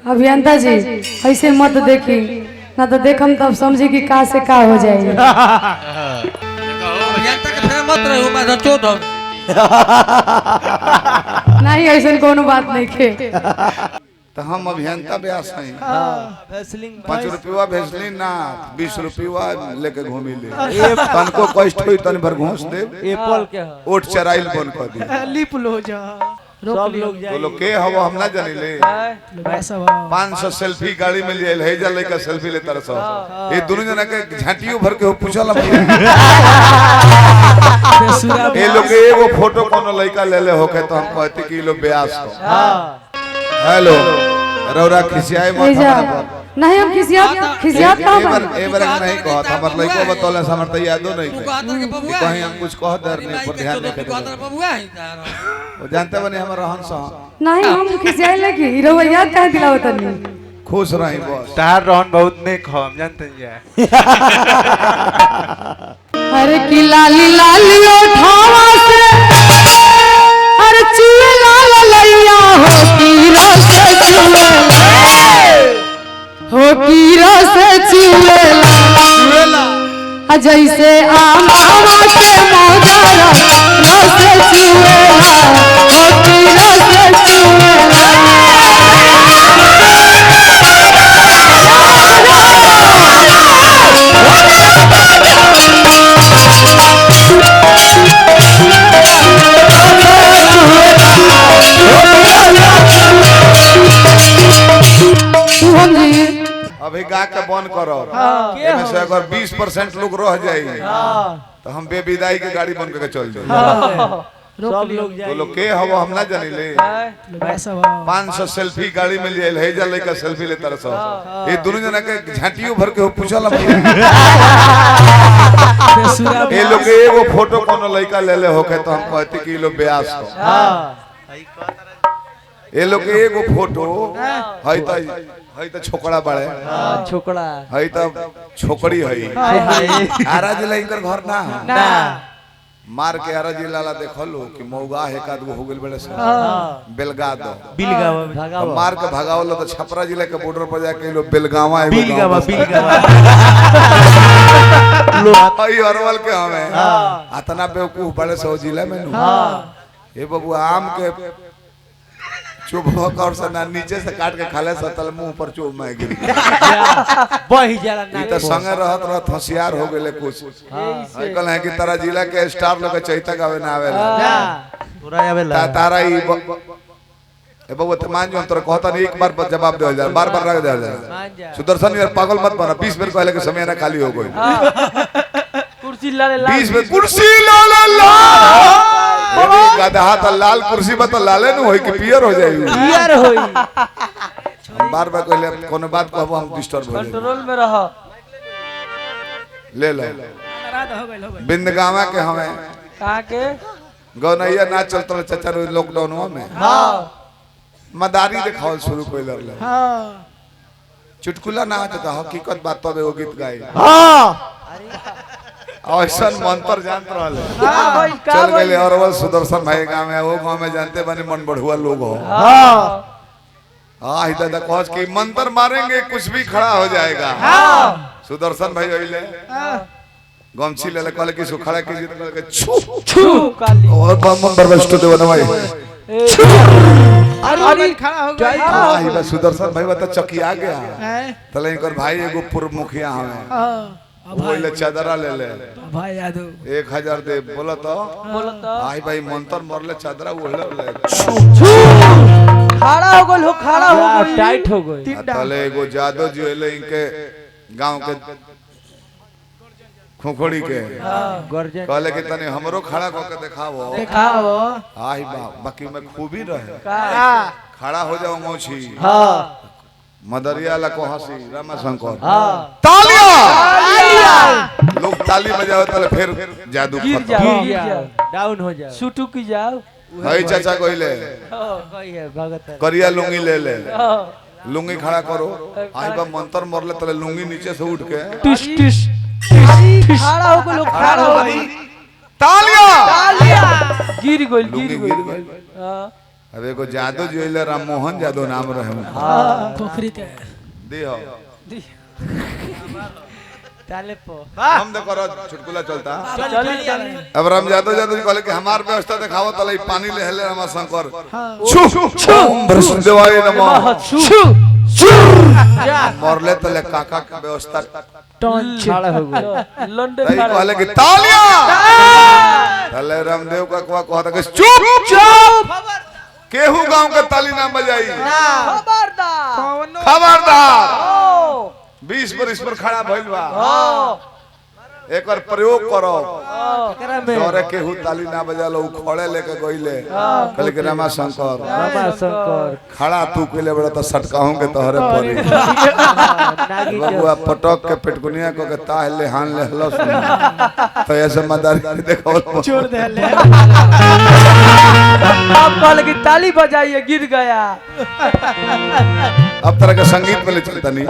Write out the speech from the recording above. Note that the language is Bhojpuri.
अभियंता जी ऐसे मत देखी, ना तो देखम तब समझी कि का से का हो जाएगी। अभियंता के फेर मत रहो, मैं रचो दो। नहीं ऐसा कोनो बात नहीं के। तो हम अभियंता ब्यास हैं। 5 रुपया भेजली ना 20 रुपया लेके घूमी ले। तन को कष्ट हुई तन भर घूस दे। एप्पल के ओट चराइल बन कर दी। लिप लो जा सब लोग तो लोग के हवा हम ना जानी ले। 500 सेल्फी गाड़ी में लिए है जा लेकर सेल्फी लेता रहा। ये दोनों जना के झांटियों भर के हो पूछल ये लोग एगो फोटो कोनो लड़का ले ले होके तो हम कहते कि लोग ब्यास हो। हेलो रौरा खिसियाए मत नहीं हम खिसियात का एबर नहीं कहत हमर लइको बतौले से हमर त यादो नहीं है कहीं हम कुछ कह दर नहीं पर ध्यान नहीं करे वो जानते बने हमर रहन सा नहीं हम खिसियाए लगी रहुआ याद काहे दिलावत नहीं। खुश रही बस तार रहन बहुत नेक हो हम जानते हैं। अरे की लाली लाली उठावा से अरे चुए लाल लैया हो की रस चुए हो की रस चुए जैसे आमावा के मौजरा रस चुए हो की रस चुए अभी गा के बंद करो एमे से अगर 20% लोग रह जाएंगे तो हम बेविदाई के गाड़ी बंद करके चल जाएंगे। सब लोग तो लोग के हवा हम ना जानी ले। 500 सेल्फी गाड़ी में लिए है जा लेकर सेल्फी लेता रहा। ये दोनों जना के झांटियों भर के हो पूछल ये लोग एगो फोटो कोनो लड़का ले ले होके तो हम कहते कि लोग ब्यास हो। ये लोग एगो फोटो है तो छोकरा बड़े छोकरा है तो छोकरी है आरा जिला इनकर घर ना मार के आरा जिला ला देखलो कि मौगा एक आदमी हो गेल बड़े से बेलगा दो बिलगावा मार के भगावलो तो छपरा जिला के बॉर्डर पर जाके लो बेलगावा है बिलगावा आई अरवल के हमें अतना बेवकूफ बड़े सो जिला में नु ए बाबू आम के चुप होकर से ना नीचे से काट के खाले सतल मुंह पर चुप में गिर बही जाला ना तो संगे रहत होशियार हो गेले कुछ कल है कि तारा जिला के स्टार लोग के चैता गावे ना आवेला पूरा आवेला तारा ई ए बाबू त मान जो तोर कहता नहीं एक बार जवाब दे जा बार बार रख दे जा सुदर्शन यार पागल मत बना 20 बेर कहले के समय ना खाली हो गई कुर्सी लाले 20 बेर कुर्सी लाले ला गधा त लाल कुर्सी बत लाले न होई कि पियर हो जाई पियर होई बार बार कहले कोनो बात कहबो हम डिस्टर्ब हो कंट्रोल में रह ले लो बिंदगावा के हमें कहां के गौनैया ना चलत चाचा लॉकडाउन में हां मदारी देखावल शुरू कइल रहले हां चुटकुला ना होता हकीकत बात तो एगो गीत गाई हां ऐसा मंत्र जानत रहले चल गए अरवल सुदर्शन भाई गांव में वो गांव में जानते बने मन बढ़ुआ लोग हो हां हां दादा कहस कि मंत्र मारेंगे कुछ भी खड़ा हो जाएगा हां सुदर्शन भाई होइले गमछी ले कहले कि सुखड़ा कीजिए तो कहले छू छू काली और बम बरबस्ट देव ना भाई अरे खड़ा हो गया हां ई बस सुदर्शन भाई बता चकिया गया तले इनकर भाई एगो पूर्व मुखिया हमें बोले चादरा ले ले भाई यादव 1000 दे बोला तो आई भाई मंत्र मरले चादरा वो ले खड़ा हो गइल हो खड़ा हो गइल टाइट हो गइल तले एगो जादव जी ले इनके गांव के खोखड़ी के गर्जन कहले कि तने हमरो खड़ा करके दिखाओ आई बाकी में खूबी रहे खड़ा हो जाओ मौछी हां मदरिया ला को हंसी रामा शंकर हां तालियां लोग ताली बजाओ तले फिर जादू गिर जाओ डाउन हो जाओ सुटू की जाओ हई चाचा कहले कहिए भगत करिया लुंगी ले ले लुंगी खड़ा करो आई बा मंत्र मरले तले लुंगी नीचे से उठ के टिस टिस खड़ा हो गइल खड़ा हो गइल तालियां गिर गइल हां अब एगो जादू जो है राम मोहन जादू नाम रहे पोखरी के दे हो ताले पो हम देखो रोज चुटकुला चलता चल चल अब राम जादू जादू जी कहले कि हमार व्यवस्था दिखाओ तले पानी ले हेले रामा शंकर ओम बृहस्पतिवाय नमः मरले तले काका के व्यवस्था टन छाड़ा हो गया लंडे तई खड़ा कहले कि तालियां तले रामदेव का कहता कि चुप केहू गांव के ताली ना बजाई खबरदार खबरदार 20 बरिस पर खड़ा भइल बा एक बार प्रयोग करो एकरा में तोरे केहू ताली ना बजालो खड़े लेके गइले कहले कि रामा शंकर रामा शंकर खड़ा तू कइले बड़ा तो सटकाहू के तोहरे परी नागी बबुआ पटक के पेटकुनिया को के ताहले हान ले हलो सुन तो ऐसे मदारी देखो छोड़ दे ले अब कल की ताली बजाइए गिर गया अब तरह का संगीत में ले चलता नहीं